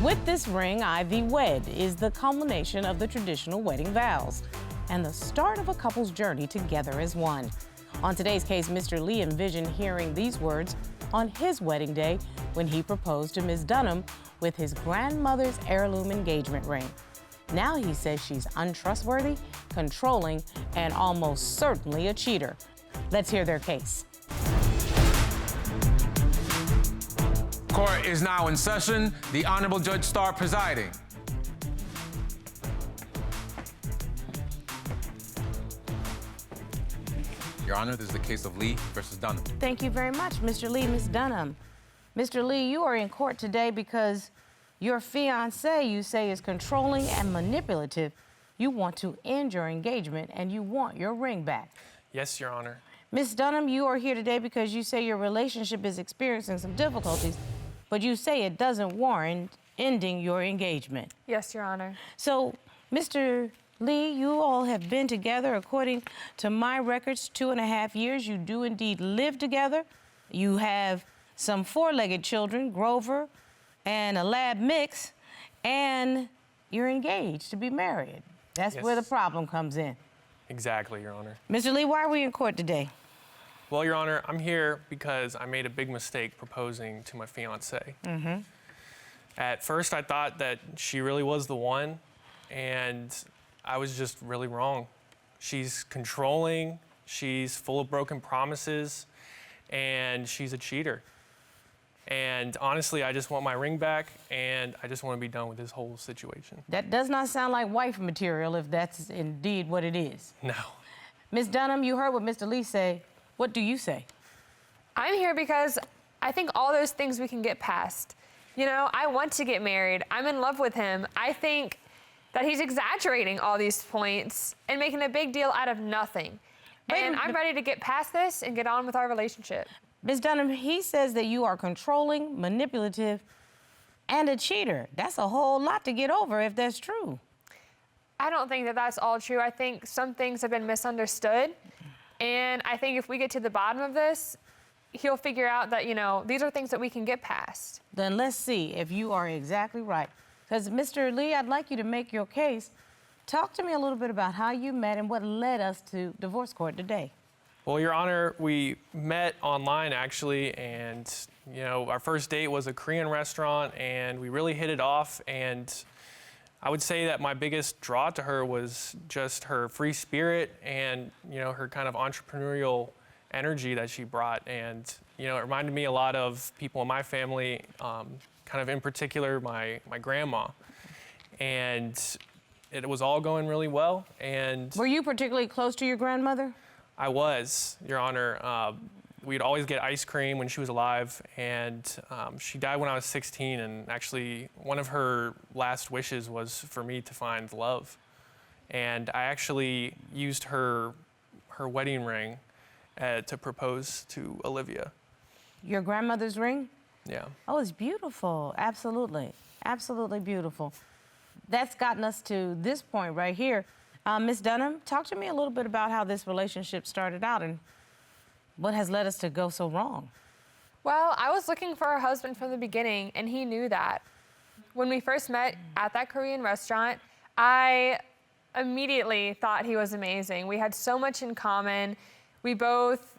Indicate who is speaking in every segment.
Speaker 1: With this ring, Ivy wed is the culmination of the traditional wedding vows and the start of a couple's journey together as one. On today's case, Mr. Lee envisioned hearing these words on his wedding day when he proposed to Ms. Dunham with his grandmother's heirloom engagement ring. Now he says she's untrustworthy, controlling, and almost certainly a cheater. Let's hear their case.
Speaker 2: Court is now in session. The Honorable Judge Starr presiding. Your Honor, this is the case of Lee versus Dunham.
Speaker 1: Thank you very much, Mr. Lee, Ms. Dunham. Mr. Lee, you are in court today because your fiancé, you say, is controlling and manipulative. You want to end your engagement and you want your ring back.
Speaker 3: Yes, Your Honor.
Speaker 1: Ms. Dunham, you are here today because you say your relationship is experiencing some difficulties, but you say it doesn't warrant ending your engagement.
Speaker 4: Yes, Your Honor.
Speaker 1: So, Mr. Lee, you all have been together, according to my records, 2.5 years. You do indeed live together. You have some four-legged children, Grover and a lab mix, and you're engaged to be married. That's
Speaker 3: Yes.
Speaker 1: where the problem comes in.
Speaker 3: Exactly, Your Honor.
Speaker 1: Mr. Lee, why are we in court today?
Speaker 3: Well, Your Honor, I'm here because I made a big mistake proposing to my fiancée. At first, I thought that she really was the one, and I was just really wrong. She's controlling, she's full of broken promises, and she's a cheater. And honestly, I just want my ring back, and I just want to be done with this whole situation.
Speaker 1: That does not sound like wife material, if that's indeed what it is.
Speaker 3: No.
Speaker 1: Ms. Dunham, you heard what Mr. Lee say. What do you say?
Speaker 4: I'm here because I think all those things we can get past. You know, I want to get married. I'm in love with him. I think that he's exaggerating all these points and making a big deal out of nothing. And I'm ready to get past this and get on with our relationship.
Speaker 1: Ms. Dunham, he says that you are controlling, manipulative, and a cheater. That's a whole lot to get over if that's true.
Speaker 4: I don't think that that's all true. I think some things have been misunderstood. And I think if we get to the bottom of this, he'll figure out that, you know, these are things that we can get past.
Speaker 1: Then let's see if you are exactly right. Because, Mr. Lee, I'd like you to make your case. Talk to me a little bit about how you met and what led us to divorce court today.
Speaker 3: Well, Your Honor, we met online, actually, and, you know, our first date was a Korean restaurant, and we really hit it off, and I would say that my biggest draw to her was just her free spirit and, you know, her kind of entrepreneurial energy that she brought, and, you know, it reminded me a lot of people in my family, kind of in particular my grandma, and it was all going really well. And
Speaker 1: were you particularly close to your grandmother?
Speaker 3: I was, Your Honor. We'd always get ice cream when she was alive, and she died when I was 16, and actually one of her last wishes was for me to find love. And I actually used her wedding ring to propose to Olivia.
Speaker 1: Your grandmother's ring?
Speaker 3: Yeah.
Speaker 1: Oh, it's beautiful. Absolutely. Absolutely beautiful. That's gotten us to this point right here. Ms. Dunham, talk to me a little bit about how this relationship started out and what has led us to go so wrong.
Speaker 4: Well, I was looking for a husband from the beginning, and he knew that. When we first met at that Korean restaurant, I immediately thought he was amazing. We had so much in common. We both,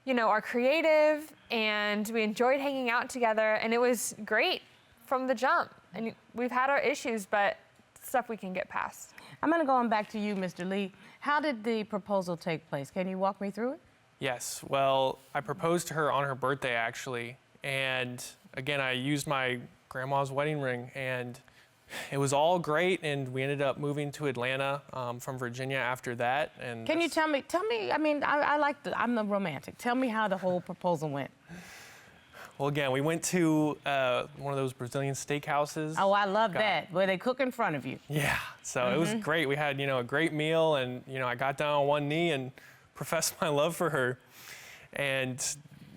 Speaker 4: you know, are creative, and we enjoyed hanging out together, and it was great from the jump. And we've had our issues, but stuff we can get past.
Speaker 1: I'm going to go on back to you, Mr. Lee. How did the proposal take place? Can you walk me through it?
Speaker 3: Yes. Well, I proposed to her on her birthday, actually. And again, I used my grandma's wedding ring, and it was all great. And we ended up moving to Atlanta from Virginia after that. And
Speaker 1: can you tell me, I mean, I'm the romantic. Tell me how the whole proposal went.
Speaker 3: Well, again, we went to one of those Brazilian steakhouses.
Speaker 1: Oh, I love that, where they cook in front of you.
Speaker 3: Yeah, so it was great. We had, you know, a great meal, and, you know, I got down on one knee and professed my love for her. And,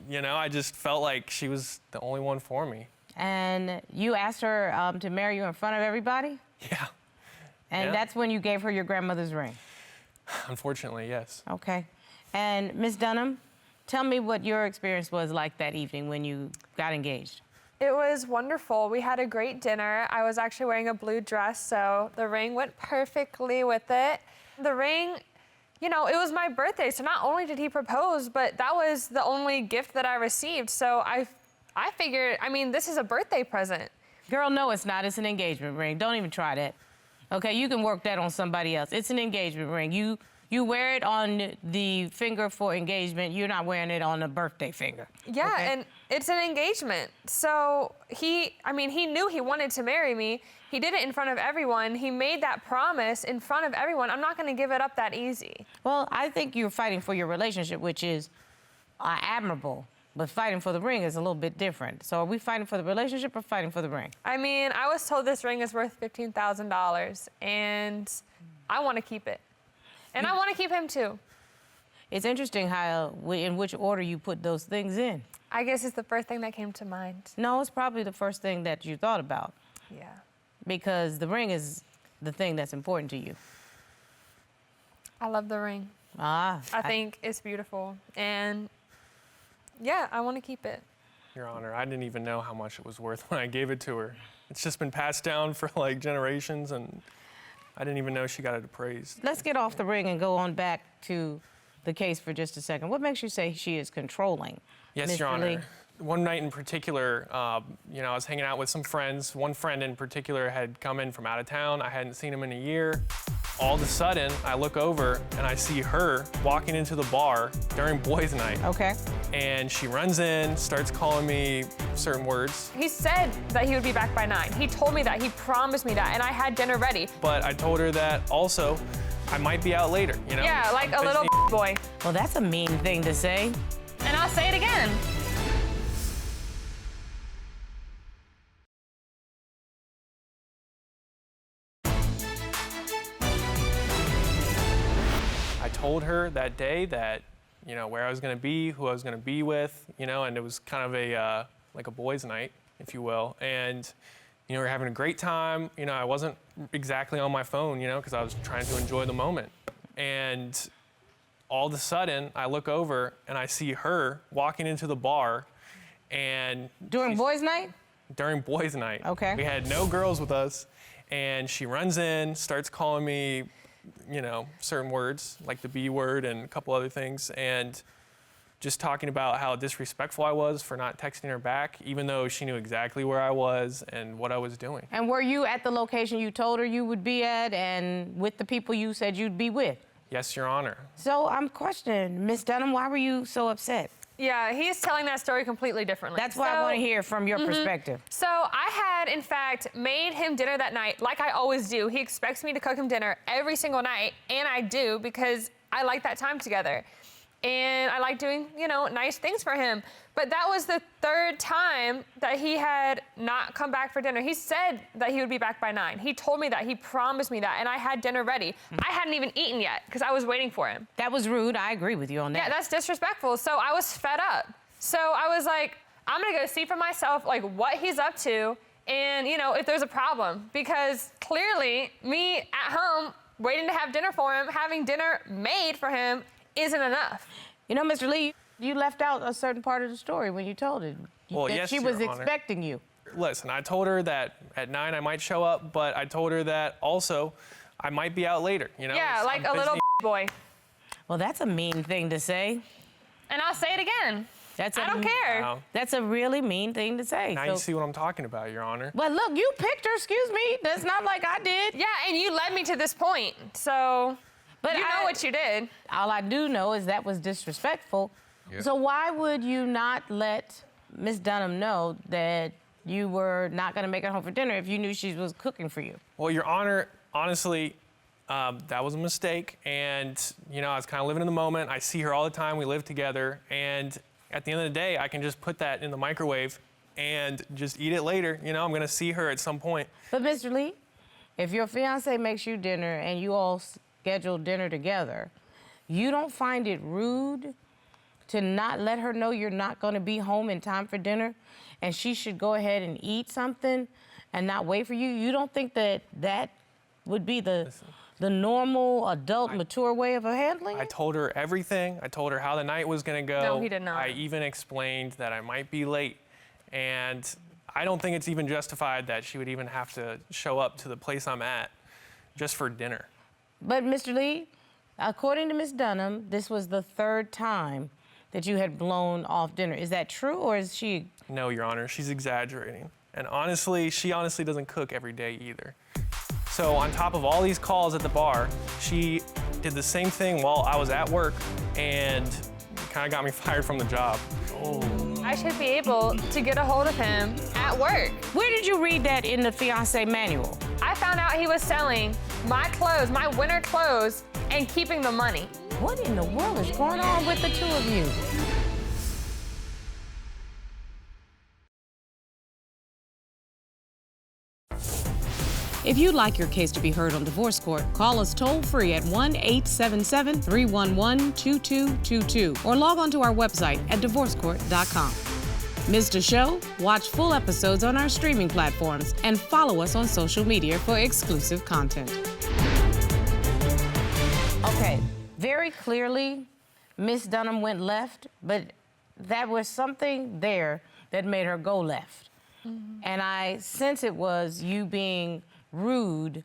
Speaker 3: you know, I just felt like she was the only one for me.
Speaker 1: And you asked her to marry you in front of everybody?
Speaker 3: Yeah.
Speaker 1: And that's when you gave her your grandmother's ring?
Speaker 3: Unfortunately, yes.
Speaker 1: Okay. And Ms. Dunham, tell me what your experience was like that evening when you got engaged.
Speaker 4: It was wonderful. We had a great dinner. I was actually wearing a blue dress, so the ring went perfectly with it. The ring, you know, it was my birthday, so not only did he propose, but that was the only gift that I received. So I figured, I mean, this is a birthday present.
Speaker 1: Girl, no, it's not. It's an engagement ring. Don't even try that. Okay, you can work that on somebody else. It's an engagement ring. You wear it on the finger for engagement. You're not wearing it on the birthday finger.
Speaker 4: Yeah,
Speaker 1: okay?
Speaker 4: and it's an engagement. So he knew he wanted to marry me. He did it in front of everyone. He made that promise in front of everyone. I'm not going to give it up that easy.
Speaker 1: Well, I think you're fighting for your relationship, which is admirable. But fighting for the ring is a little bit different. So are we fighting for the relationship or fighting for the ring?
Speaker 4: I mean, I was told this ring is worth $15,000, and I want to keep it. And I want to keep him too.
Speaker 1: It's interesting how, in which order you put those things in.
Speaker 4: I guess it's the first thing that came to mind.
Speaker 1: No, it's probably the first thing that you thought about.
Speaker 4: Yeah.
Speaker 1: Because the ring is the thing that's important to you.
Speaker 4: I love the ring.
Speaker 1: I
Speaker 4: think it's beautiful. And yeah, I want to keep it.
Speaker 3: Your Honor, I didn't even know how much it was worth when I gave it to her. It's just been passed down for like generations, and I didn't even know she got it appraised.
Speaker 1: Let's get off the ring and go on back to the case for just a second. What makes you say she is controlling?
Speaker 3: Yes,
Speaker 1: Mr.
Speaker 3: Your Honor.
Speaker 1: Lee?
Speaker 3: One night in particular, you know, I was hanging out with some friends. One friend in particular had come in from out of town. I hadn't seen him in a year. All of a sudden, I look over and I see her walking into the bar during boys' night.
Speaker 1: Okay.
Speaker 3: And she runs in, starts calling me certain words.
Speaker 4: He said that he would be back by 9. He told me that. He promised me that, and I had dinner ready.
Speaker 3: But I told her that also I might be out later, you know?
Speaker 4: Yeah, like
Speaker 3: I'm
Speaker 4: a little
Speaker 3: busy.
Speaker 4: boy.
Speaker 1: Well, that's a mean thing to say.
Speaker 4: And I'll say it again.
Speaker 3: I told her that day that, you know, where I was going to be, who I was going to be with, you know, and it was kind of a, like a boys' night, if you will. And, you know, we were having a great time. You know, I wasn't exactly on my phone, you know, because I was trying to enjoy the moment. And all of a sudden, I look over and I see her walking into the bar, and
Speaker 1: During boys' night?
Speaker 3: during boys' night.
Speaker 1: Okay.
Speaker 3: We had no girls with us, and she runs in, starts calling me, you know, certain words, like the B word and a couple other things, and just talking about how disrespectful I was for not texting her back, even though she knew exactly where I was and what I was doing.
Speaker 1: And were you at the location you told her you would be at and with the people you said you'd be with?
Speaker 3: Yes, Your Honor.
Speaker 1: So I'm questioning, Miss Dunham, why were you so upset?
Speaker 4: Yeah, he's telling that story completely differently.
Speaker 1: That's why I want to hear from your perspective.
Speaker 4: So I had, in fact, made him dinner that night, like I always do. He expects me to cook him dinner every single night, and I do because I like that time together. And I like doing, you know, nice things for him. But that was the third time that he had not come back for dinner. He said that he would be back by 9. He told me that. He promised me that, and I had dinner ready. I hadn't even eaten yet because I was waiting for him.
Speaker 1: That was rude. I agree with you on that.
Speaker 4: Yeah, that's disrespectful. So I was fed up. So I was like, I'm gonna go see for myself, like, what he's up to and, you know, if there's a problem. Because clearly, me at home, waiting to have dinner for him, having dinner made for him, isn't enough.
Speaker 1: You know, Mr. Lee, you left out a certain part of the story when you told it.
Speaker 3: Well,
Speaker 1: that
Speaker 3: yes,
Speaker 1: she
Speaker 3: Your
Speaker 1: was
Speaker 3: Honor.
Speaker 1: expecting you.
Speaker 3: Listen, I told her that at 9 I might show up, but I told her that also I might be out later, you know?
Speaker 4: Yeah, like
Speaker 3: I'm
Speaker 4: a little
Speaker 3: busy.
Speaker 4: boy.
Speaker 1: Well, that's a mean thing to say.
Speaker 4: And I'll say it again.
Speaker 1: That's
Speaker 4: I don't care.
Speaker 3: Wow.
Speaker 1: That's a really mean thing to say.
Speaker 3: Now
Speaker 1: So-
Speaker 3: you see what I'm talking about, Your Honor.
Speaker 1: Well, look, you picked her, excuse me. That's not like I did.
Speaker 4: Yeah, and you led me to this point. So,
Speaker 1: But
Speaker 4: you know what you did.
Speaker 1: All I do know is that was disrespectful. So why would you not let Miss Dunham know that you were not going to make it home for dinner if you knew she was cooking for you?
Speaker 3: Well, Your Honor, honestly, that was a mistake. And, you know, I was kind of living in the moment. I see her all the time. We live together. And at the end of the day, I can just put that in the microwave and just eat it later. You know, I'm going to see her at some point.
Speaker 1: But Mr. Lee, if your fiance makes you dinner and you all schedule dinner together, you don't find it rude to not let her know you're not going to be home in time for dinner and she should go ahead and eat something and not wait for you? You don't think that that would be the normal, adult, mature way of handling
Speaker 3: I
Speaker 1: it?
Speaker 3: told her everything. I told her how the night was going to go.
Speaker 4: No, he did not.
Speaker 3: I even explained that I might be late. And I don't think it's even justified that she would even have to show up to the place I'm at just for dinner.
Speaker 1: But Mr. Lee, according to Ms. Dunham, this was the third time that you had blown off dinner. Is that true, or is she?
Speaker 3: No, Your Honor, she's exaggerating. And honestly, she honestly doesn't cook every day either. So on top of all these calls at the bar, she did the same thing while I was at work and kind of got me fired from the job.
Speaker 4: I should be able to get a hold of him at work.
Speaker 1: Where did you read that in the fiancé manual?
Speaker 4: I found out he was selling my clothes, my winter clothes, and keeping the money.
Speaker 1: What in the world is going on with the two of you? If you'd like your case to be heard on divorce court, call us toll-free at 1-877-311-2222 or log on to our website at divorcecourt.com. Missed a show? Watch full episodes on our streaming platforms and follow us on social media for exclusive content. Okay, very clearly, Miss Dunham went left, but there was something there that made her go left. And I sense it was you being rude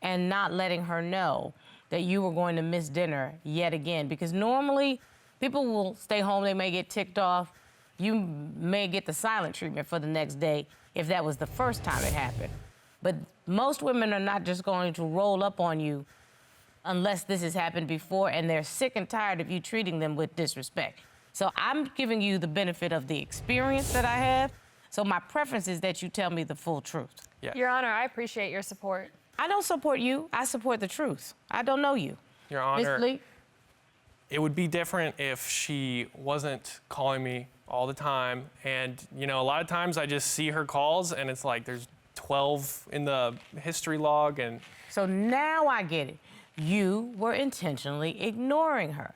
Speaker 1: and not letting her know that you were going to miss dinner yet again. Because normally, people will stay home, they may get ticked off. You may get the silent treatment for the next day if that was the first time it happened. But most women are not just going to roll up on you unless this has happened before and they're sick and tired of you treating them with disrespect. So I'm giving you the benefit of the experience that I have. So my preference is that you tell me the full truth.
Speaker 3: Yeah.
Speaker 4: Your Honor, I appreciate your support.
Speaker 1: I don't support you. I support the truth. I don't know you.
Speaker 3: Your Honor,
Speaker 1: Ms. Lee?
Speaker 3: it would be different if she wasn't calling me all the time. And, you know, a lot of times I just see her calls and it's like there's 12 in the history log. And
Speaker 1: So now I get it. You were intentionally ignoring her.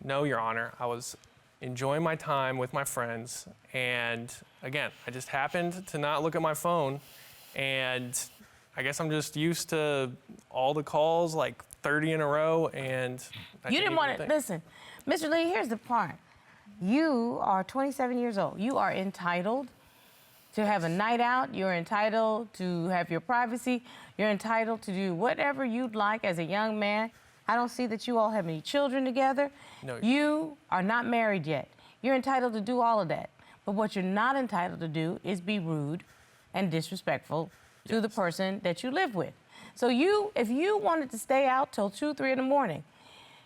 Speaker 3: no, Your Honor, I was enjoying my time with my friends. And again, I just happened to not look at my phone. And I guess I'm just used to all the calls, like 30 in a row, and
Speaker 1: You didn't want to, listen, Mr. Lee, here's the part. You are 27 years old. You are entitled to have a night out. You're entitled to have your privacy. You're entitled to do whatever you'd like as a young man. I don't see that you all have any children together.
Speaker 3: No.
Speaker 1: You are not married yet. You're entitled to do all of that. But what you're not entitled to do is be rude and disrespectful to the person that you live with. So if you wanted to stay out till 2, 3 in the morning,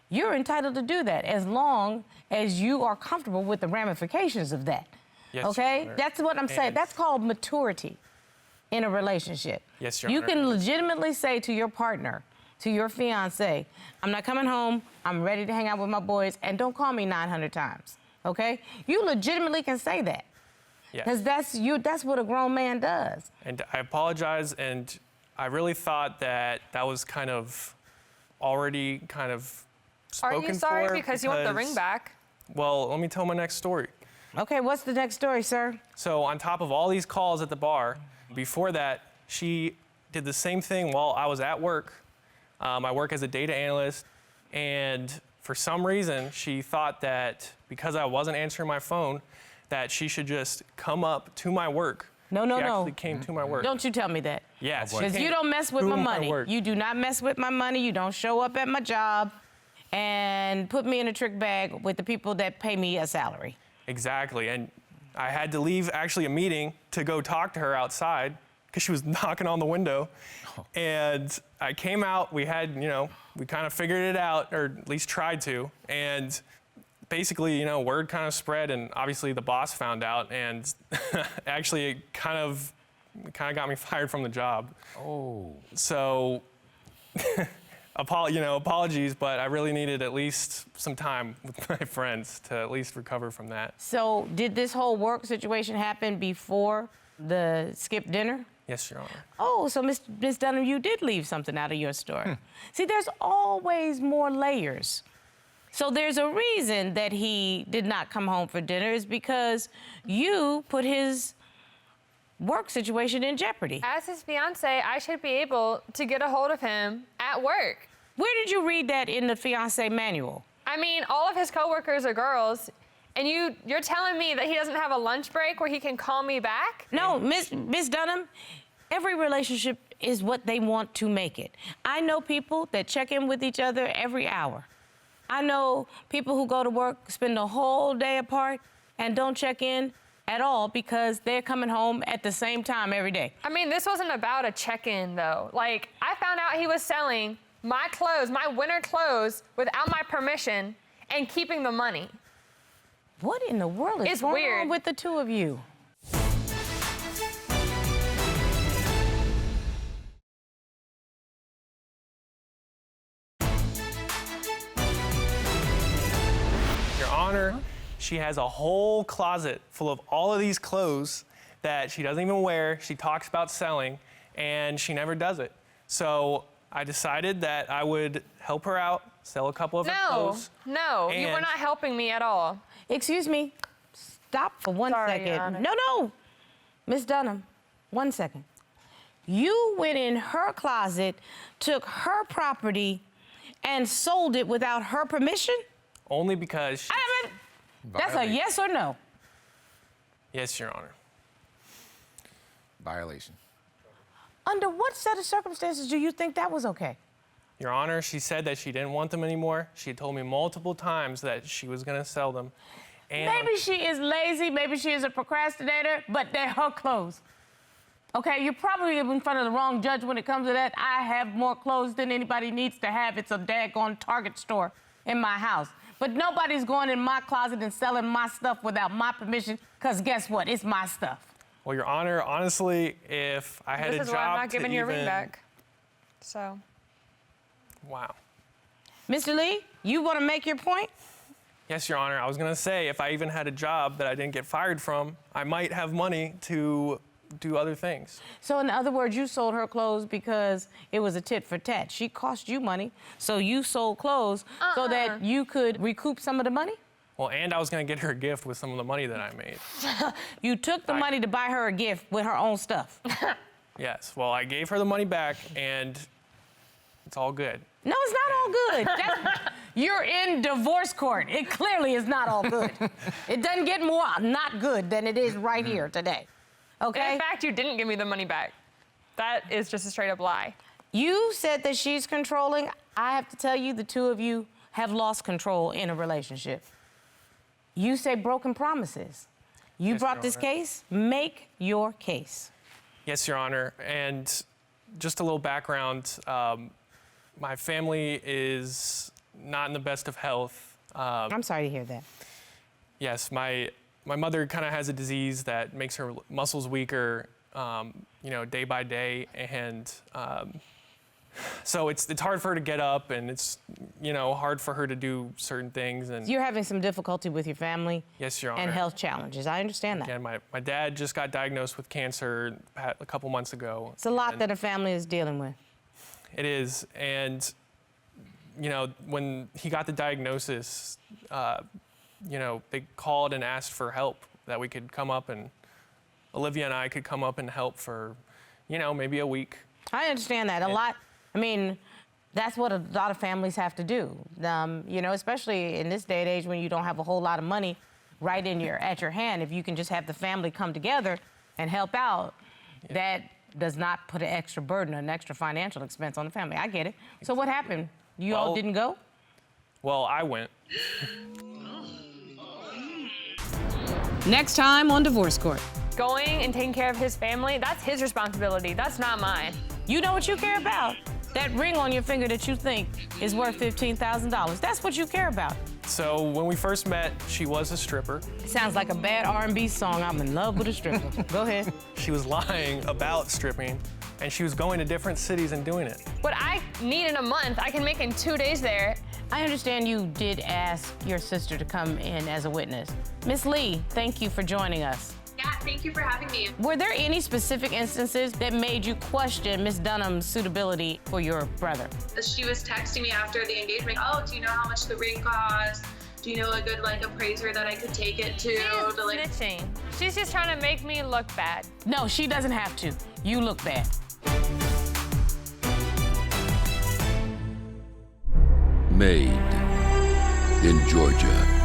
Speaker 1: you're entitled to do that as long as you are comfortable with the ramifications of that.
Speaker 3: Yes,
Speaker 1: okay?
Speaker 3: Your Honor.
Speaker 1: That's what I'm saying. That's called maturity in a relationship.
Speaker 3: Yes, Your
Speaker 1: You
Speaker 3: Honor.
Speaker 1: can legitimately say to your partner, to your fiance, I'm not coming home, I'm ready to hang out with my boys, and don't call me 900 times, okay? You legitimately can say that. Because
Speaker 3: Yes.
Speaker 1: that's what a grown man does.
Speaker 3: And I apologize, and I really thought that was kind of already kind of spoken
Speaker 4: Are you sorry
Speaker 3: for
Speaker 4: because you want the ring back?
Speaker 3: Well, let me tell my next story.
Speaker 1: Okay, what's the next story, sir?
Speaker 3: So on top of all these calls at the bar, before that, she did the same thing while I was at work. I work as a data analyst, and for some reason, she thought that because I wasn't answering my phone, that she should just come up to my work.
Speaker 1: No.
Speaker 3: She actually came to my work.
Speaker 1: Don't you tell me that.
Speaker 3: Yes. she
Speaker 1: Because you
Speaker 3: came
Speaker 1: don't mess with
Speaker 3: to
Speaker 1: my money.
Speaker 3: work.
Speaker 1: You do not mess with my money. You don't show up at my job and put me in a trick bag with the people that pay me a salary.
Speaker 3: Exactly, and I had to leave actually a meeting to go talk to her outside because she was knocking on the window. And I came out, we had, we kind of figured it out, or at least tried to. And basically, word kind of spread, and obviously the boss found out, and actually it kind of got me fired from the job.
Speaker 2: Oh.
Speaker 3: So, apologies, but I really needed at least some time with my friends to at least recover from that.
Speaker 1: So did this whole work situation happen before the skip dinner?
Speaker 3: Yes, Your Honor.
Speaker 1: Oh, so Ms. Dunham, you did leave something out of your story. See, there's always more layers. So there's a reason that he did not come home for dinner is because you put his work situation in jeopardy.
Speaker 4: As his fiance, I should be able to get a hold of him at work.
Speaker 1: Where did you read that in the fiancé manual?
Speaker 4: I mean, all of his coworkers are girls, And you're telling me that he doesn't have a lunch break where he can call me back?
Speaker 1: No, Miss Dunham, every relationship is what they want to make it. I know people that check in with each other every hour. I know people who go to work, spend the whole day apart, and don't check in at all because they're coming home at the same time every day.
Speaker 4: I mean, this wasn't about a check-in, though. Like, I found out he was selling my clothes, my winter clothes, without my permission and keeping the money.
Speaker 1: What in the world is going on with the two of you?
Speaker 3: Your Honor, she has a whole closet full of all of these clothes that she doesn't even wear. She talks about selling, and she never does it. So I decided that I would help her out, sell a couple of her clothes.
Speaker 4: No, you were not helping me at all.
Speaker 1: Excuse me. Stop for one second.
Speaker 4: Your Honor.
Speaker 1: No. Miss Dunham, 1 second. You went in her closet, took her property, and sold it without her permission?
Speaker 3: Only because she...
Speaker 1: That's a yes or no?
Speaker 3: Yes, Your Honor.
Speaker 2: Violation.
Speaker 1: Under what set of circumstances do you think that was okay?
Speaker 3: Your Honor, she said that she didn't want them anymore. She had told me multiple times that she was going to sell them. And
Speaker 1: Maybe she is lazy, maybe she is a procrastinator, but they're her clothes. Okay, you're probably in front of the wrong judge when it comes to that. I have more clothes than anybody needs to have. It's a daggone Target store in my house. But nobody's going in my closet and selling my stuff without my permission, because guess what? It's my stuff.
Speaker 3: Well, Your Honor, honestly, if I had a job
Speaker 4: This is why I'm not
Speaker 3: to
Speaker 4: giving your ring
Speaker 3: even-
Speaker 4: back. So.
Speaker 3: Wow.
Speaker 1: Mr. Lee, you want to make your point?
Speaker 3: Yes, Your Honor. I was going to say, if I even had a job that I didn't get fired from, I might have money to do other things.
Speaker 1: So in other words, you sold her clothes because it was a tit for tat. She cost you money, so you sold clothes so that you could recoup some of the money?
Speaker 3: Well, and I was going to get her a gift with some of the money that I made.
Speaker 1: You took the money to buy her a gift with her own stuff.
Speaker 3: Yes. Well, I gave her the money back, and it's all good.
Speaker 1: No, it's not all good. You're in divorce court. It clearly is not all good. It doesn't get more not good than it is right here today. Okay?
Speaker 4: In fact, you didn't give me the money back. That is just a straight up lie.
Speaker 1: You said that she's controlling. I have to tell you, the two of you have lost control in a relationship. You say broken promises. You
Speaker 3: Yes,
Speaker 1: brought
Speaker 3: Your
Speaker 1: this
Speaker 3: Honor.
Speaker 1: case. Make your case.
Speaker 3: Yes, Your Honor. And just a little background. My family is not in the best of health.
Speaker 1: I'm sorry to hear that.
Speaker 3: Yes, my mother kind of has a disease that makes her muscles weaker, day by day, and so it's hard for her to get up, and it's hard for her to do certain things. And
Speaker 1: You're having some difficulty with your family.
Speaker 3: Yes, Your Honor.
Speaker 1: And health challenges. I understand that.
Speaker 3: Again, my dad just got diagnosed with cancer a couple months ago.
Speaker 1: It's a lot
Speaker 3: and
Speaker 1: that a family is dealing with.
Speaker 3: It is, and when he got the diagnosis, they called and asked for help, that we could come up, and Olivia and I could come up and help for, maybe a week.
Speaker 1: I understand that. That's what a lot of families have to do. Especially in this day and age when you don't have a whole lot of money right at your hand. If you can just have the family come together and help out, that does not put an extra burden, an extra financial expense on the family. I get it. So what happened? You all didn't go?
Speaker 3: Well, I went.
Speaker 1: Next time on Divorce Court.
Speaker 4: Going and taking care of his family, that's his responsibility. That's not mine.
Speaker 1: You know what you care about? That ring on your finger that you think is worth $15,000. That's what you care about.
Speaker 3: So when we first met, she was a stripper.
Speaker 1: Sounds like a bad R&B song. I'm in love with a stripper. Go ahead.
Speaker 3: She was lying about stripping, and she was going to different cities and doing it.
Speaker 4: What I need in a month, I can make in 2 days there.
Speaker 1: I understand you did ask your sister to come in as a witness. Miss Lee, thank you for joining us.
Speaker 5: Yeah, thank you for having me.
Speaker 1: Were there any specific instances that made you question Miss Dunham's suitability for your brother?
Speaker 5: She was texting me after the engagement. Oh, do you know how much the ring costs? Do you know a good appraiser that I could take it to?
Speaker 4: She's snitching. She's just trying to make me look bad.
Speaker 1: No, she doesn't have to. You look bad.
Speaker 6: Made in Georgia.